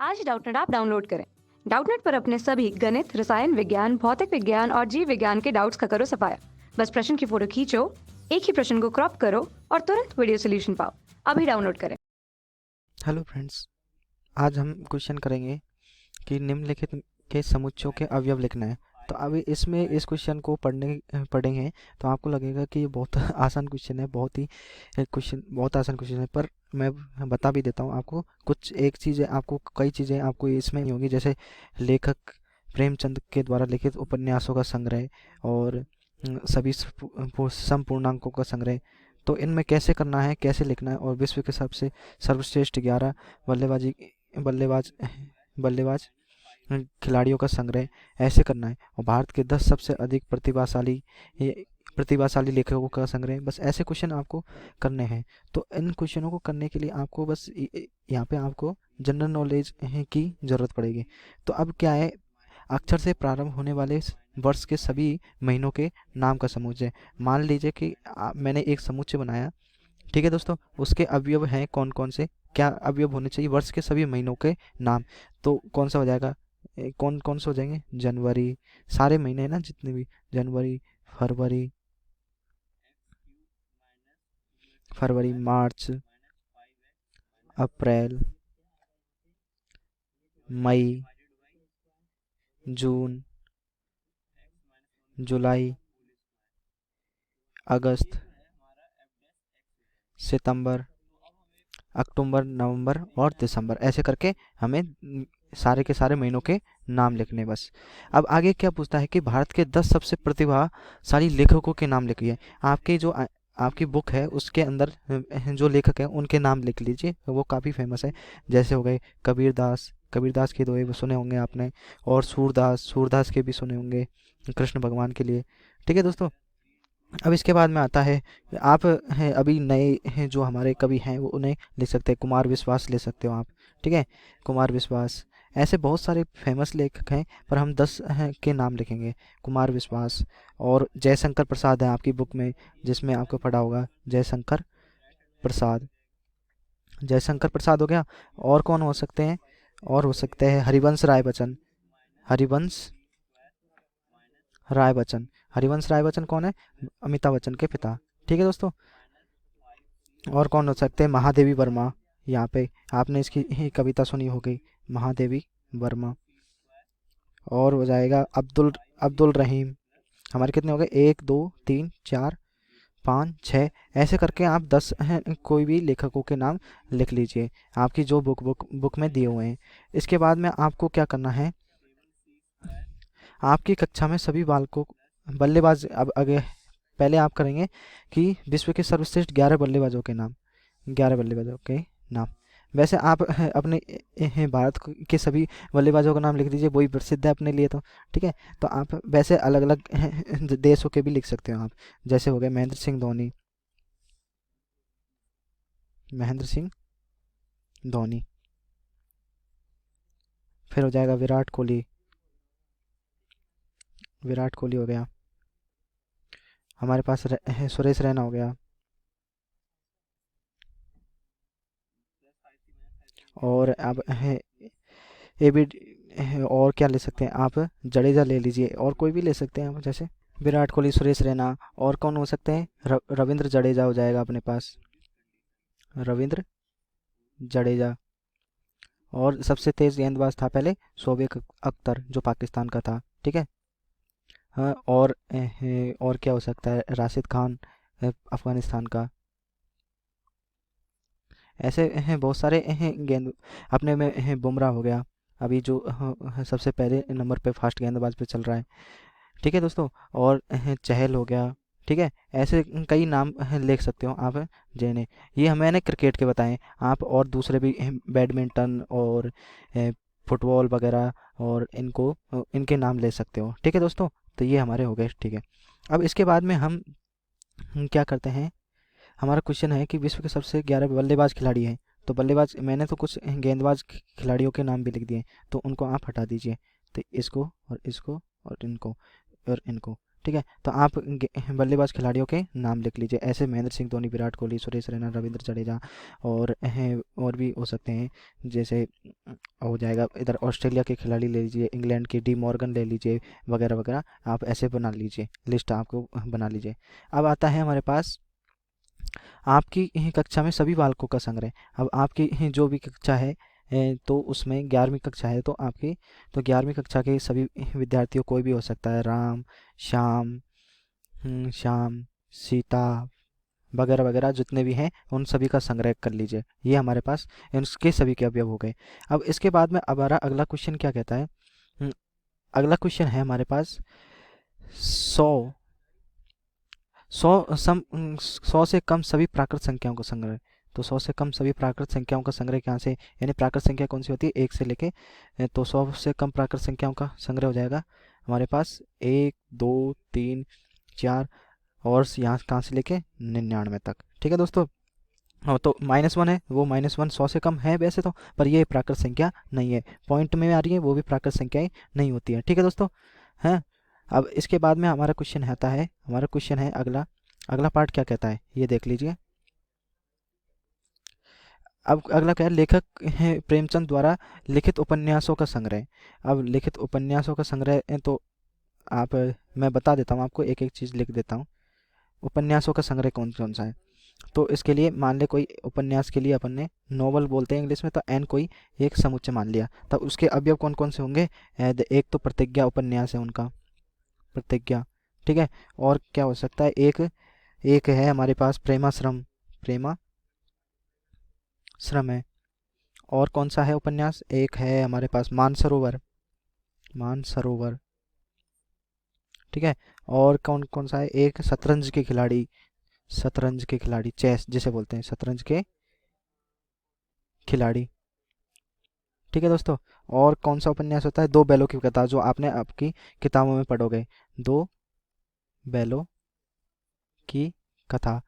आज Doubtnut app download करें। Doubtnut पर अपने सभी गणित, रसायन विज्ञान, भौतिक विज्ञान और जीव विज्ञान के डाउट्स का करो सफाया। बस प्रश्न की फोटो खींचो, एक ही प्रश्न को क्रॉप करो और तुरंत वीडियो सोल्यूशन पाओ। अभी डाउनलोड करें। हेलो फ्रेंड्स, आज हम क्वेश्चन करेंगे कि निम्नलिखित के समुच्चयों के अवयव लिखना है। तो अभी इसमें इस क्वेश्चन को पढ़ेंगे तो आपको लगेगा कि ये बहुत आसान क्वेश्चन है, बहुत आसान क्वेश्चन है। पर मैं बता भी देता हूँ आपको, कुछ एक चीज़ें आपको, कई चीज़ें आपको इसमें नहीं होंगी। जैसे लेखक प्रेमचंद के द्वारा लिखित उपन्यासों का संग्रह और सभी संपूर्णांकों का संग्रह। तो इनमें कैसे करना है, कैसे लिखना है, और विश्व के सबसे सर्वश्रेष्ठ 11 बल्लेबाजी बल्लेबाज बल्लेबाज खिलाड़ियों का संग्रह, ऐसे करना है। और भारत के 10 सबसे अधिक प्रतिभाशाली लेखकों का संग्रह, बस ऐसे क्वेश्चन आपको करने हैं। तो इन क्वेश्चनों को करने के लिए आपको बस यहाँ पे आपको जनरल नॉलेज की ज़रूरत पड़ेगी। तो अब क्या है, अक्षर से प्रारंभ होने वाले वर्ष के सभी महीनों के नाम का समुच्चय। मान लीजिए कि मैंने एक समुच्चय बनाया, ठीक है दोस्तों। उसके अवयव हैं कौन कौन से, क्या अवयव होने चाहिए, वर्ष के सभी महीनों के नाम। तो कौन सा हो जाएगा, कौन कौन से हो जाएंगे, जनवरी, सारे महीने हैं ना जितने भी, जनवरी, फरवरी, मार्च, अप्रैल, मई, जून, जुलाई, अगस्त, सितंबर, अक्टूबर, नवंबर और दिसंबर, ऐसे करके हमें सारे के सारे महीनों के नाम लिखने बस। अब आगे क्या पूछता है कि भारत के 10 सबसे प्रतिभाशाली लेखकों के नाम लिखिए। आपकी बुक है उसके अंदर जो लेखक हैं उनके नाम लिख लीजिए, वो काफ़ी फेमस है। जैसे हो गए कबीरदास के दोहे सुने होंगे आपने, और सूरदास के भी सुने होंगे कृष्ण भगवान के लिए। ठीक है दोस्तों। अब इसके बाद में आता है, आप हैं अभी नए हैं जो हमारे कवि हैं, वो उन्हें लिख सकते हैं। कुमार विश्वास ले सकते हो आप, ठीक है, कुमार विश्वास। ऐसे बहुत सारे फेमस लेखक हैं, पर हम 10 हैं के नाम लिखेंगे। कुमार विश्वास, और जयशंकर प्रसाद है आपकी बुक में, जिसमें आपको पढ़ा होगा जयशंकर प्रसाद। जयशंकर प्रसाद हो गया। और कौन हो सकते हैं, और हो सकते हैं हरिवंश राय बच्चन। हरिवंश हरिवंश राय बच्चन कौन है, अमिताभ बच्चन के पिता। ठीक है दोस्तों। और कौन हो सकते हैं, महादेवी वर्मा। यहाँ पे आपने इसकी ही कविता सुनी होगी, महादेवी वर्मा। और हो जाएगा अब्दुल अब्दुल रहीम। हमारे कितने हो गए, 1 2 3 4 5 6, ऐसे करके आप 10 हैं कोई भी लेखकों के नाम लिख लीजिए, आपकी जो बुक में दिए हुए हैं। इसके बाद में आपको क्या करना है, आपकी कक्षा में सभी बालकों बल्लेबाज, अब आगे पहले आप करेंगे कि विश्व के सर्वश्रेष्ठ 11 बल्लेबाजों के नाम, 11 बल्लेबाजों के नाम। वैसे आप अपने भारत के सभी बल्लेबाजों का नाम लिख दीजिए, वही प्रसिद्ध है अपने लिए तो। ठीक है। तो आप वैसे अलग अलग देशों के भी लिख सकते हो आप। जैसे हो गए महेंद्र सिंह धोनी। फिर हो जाएगा विराट कोहली हो गया। हमारे पास सुरेश रैना हो गया। और अब है ए बी, और क्या ले सकते हैं आप, जडेजा ले लीजिए, और कोई भी ले सकते हैं आप, जैसे विराट कोहली, सुरेश रैना। और कौन हो सकते हैं, रविंद्र जडेजा हो जाएगा अपने पास, रविंद्र जडेजा। और सबसे तेज गेंदबाज था पहले शोएब अख्तर, जो पाकिस्तान का था। ठीक है। हाँ, और क्या हो सकता है, राशिद खान, अफगानिस्तान का। ऐसे हैं बहुत सारे हैं गेंद। अपने में हैं बुमराह हो गया, अभी जो सबसे पहले नंबर पे फास्ट गेंदबाज पे चल रहा है। ठीक है दोस्तों। और चहल हो गया। ठीक है। ऐसे कई नाम लिख सकते हो आप, जिन्हें, ये मैंने क्रिकेट के बताएं, आप और दूसरे भी बैडमिंटन और फुटबॉल वगैरह, और इनके नाम ले सकते हो। ठीक है दोस्तों। तो ये हमारे हो गए। ठीक है। अब इसके बाद में हम क्या करते हैं, हमारा क्वेश्चन है कि विश्व के सबसे 11 बल्लेबाज खिलाड़ी हैं। तो बल्लेबाज, मैंने तो कुछ गेंदबाज खिलाड़ियों के नाम भी लिख दिए, तो उनको आप हटा दीजिए। तो इसको और इनको और इनको और इनको। ठीक है, तो आप बल्लेबाज खिलाड़ियों के नाम लिख लीजिए। ऐसे महेंद्र सिंह धोनी, विराट कोहली, सुरेश रैना, रविंद्र जडेजा और और भी हो सकते हैं। जैसे हो जाएगा इधर ऑस्ट्रेलिया के खिलाड़ी ले लीजिए, इंग्लैंड के डी मॉर्गन ले लीजिए, वगैरह वगैरह। आप ऐसे बना लीजिए, लिस्ट आपको बना लीजिए। अब आता है हमारे पास आपकी कक्षा में सभी बालकों का संग्रह। अब आपकी जो भी कक्षा है तो उसमें 11वीं कक्षा है, तो आपकी तो 11वीं कक्षा के सभी विद्यार्थियों, कोई भी हो सकता है, राम, श्याम, श्याम, सीता वगैरह वगैरह जितने भी हैं उन सभी का संग्रह कर लीजिए। ये हमारे पास इसके सभी के अवयव हो गए। अब इसके बाद में हमारा अगला क्वेश्चन क्या कहता है? अगला क्वेश्चन है हमारे पास 100 100 से कम सभी प्राकृत संख्याओं का संग्रह। तो 100 से कम सभी प्राकृत संख्याओं का संग्रह कहाँ से, यानी प्राकृत संख्या कौन सी होती है, 1 से लेके तो 100 से कम प्राकृत संख्याओं का संग्रह हो जाएगा हमारे पास 1, 2, 3, 4 और यहाँ कहाँ से लेके 99 तक। ठीक है दोस्तों। हाँ, तो -1 है, वो -1 100 से कम है वैसे तो, पर ये प्राकृत संख्या नहीं है। पॉइंट में आ रही है, वो भी प्राकृत संख्याएं नहीं होती है। ठीक है दोस्तों। हैं, अब इसके बाद में हमारा क्वेश्चन आता है, हमारा क्वेश्चन है अगला। अगला पार्ट क्या कहता है ये देख लीजिए। अब अगला क्या है, लेखक है प्रेमचंद द्वारा लिखित उपन्यासों का संग्रह। अब लिखित उपन्यासों का संग्रह तो आप मैं बता देता हूँ आपको, एक एक चीज़ लिख देता हूँ। उपन्यासों का संग्रह कौन कौन सा है, तो इसके लिए मान ले कोई उपन्यास के लिए अपन ने नोवेल बोलते हैं इंग्लिश में, तो एन कोई एक समुच्चय मान लिया, तब उसके अवयव कौन कौन से होंगे? एक तो प्रतिज्ञा उपन्यास है उनका, प्रतिज्ञा। ठीक है, और क्या हो सकता है, एक एक है हमारे पास प्रेमाश्रम, प्रेमाश्रम है। और कौन सा है उपन्यास, एक है हमारे पास मानसरोवर, मानसरोवर। ठीक है, और कौन कौन सा है, एक शतरंज के खिलाड़ी, शतरंज के खिलाड़ी, चेस जिसे बोलते हैं, शतरंज के खिलाड़ी। ठीक है दोस्तों। और कौन सा उपन्यास होता है, दो बैलों की कथा, जो आपने आपकी किताबों में पढ़ोगे, दो बैलों की कथा।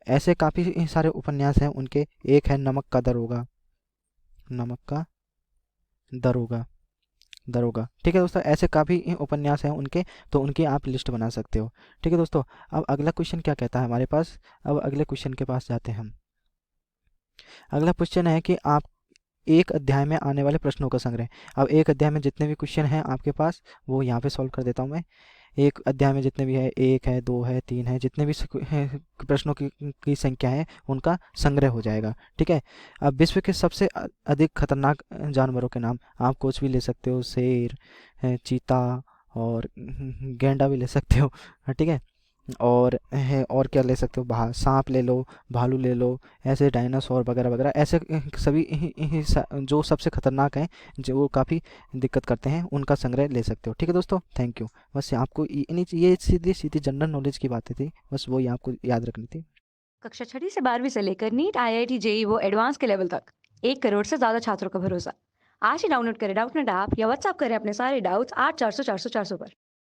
ऐसे काफ़ी सारे उपन्यास हैं उनके। एक है नमक का दरोगा, नमक का दरोगा, दरोगा। ठीक है दोस्तों, ऐसे काफ़ी उपन्यास हैं उनके, तो उनकी आप लिस्ट बना सकते हो। ठीक है दोस्तों। अब अगला क्वेश्चन क्या कहता है हमारे पास, अब अगले क्वेश्चन के पास जाते हैं हम। अगला क्वेश्चन है कि आप एक अध्याय में आने वाले प्रश्नों का संग्रह। अब एक अध्याय में जितने भी क्वेश्चन हैं आपके पास, वो यहाँ पे सॉल्व कर देता हूँ मैं। एक अध्याय में जितने भी है, 1 है, 2 है, 3 है, जितने भी प्रश्नों की संख्या है उनका संग्रह हो जाएगा। ठीक है। अब विश्व के सबसे अधिक खतरनाक जानवरों के नाम आप कुछ भी ले सकते हो, शेर, चीता और गैंडा भी ले सकते हो। ठीक है, और है, और क्या ले सकते हो, सांप ले लो, भालू ले लो, ऐसे डायनासोर वगैरह वगैरह, ऐसे सभी जो सबसे खतरनाक हैं, जो वो काफ़ी दिक्कत करते हैं, उनका संग्रह ले सकते हो। ठीक है दोस्तों, थैंक यू। बस आपको ये सीधी सीधी जनरल नॉलेज की बातें थी, बस वही आपको याद रखनी थी। कक्षा 6ठी से 12वीं से लेकर नीट, IIT, जेई वो एडवांस के लेवल तक 1 करोड़ से ज़्यादा छात्रों का भरोसा। आज ही डाउनलोड करें डाउटनेट ऐप या व्हाट्सएप करें अपने सारे डाउट्स 8400 400 400 पर।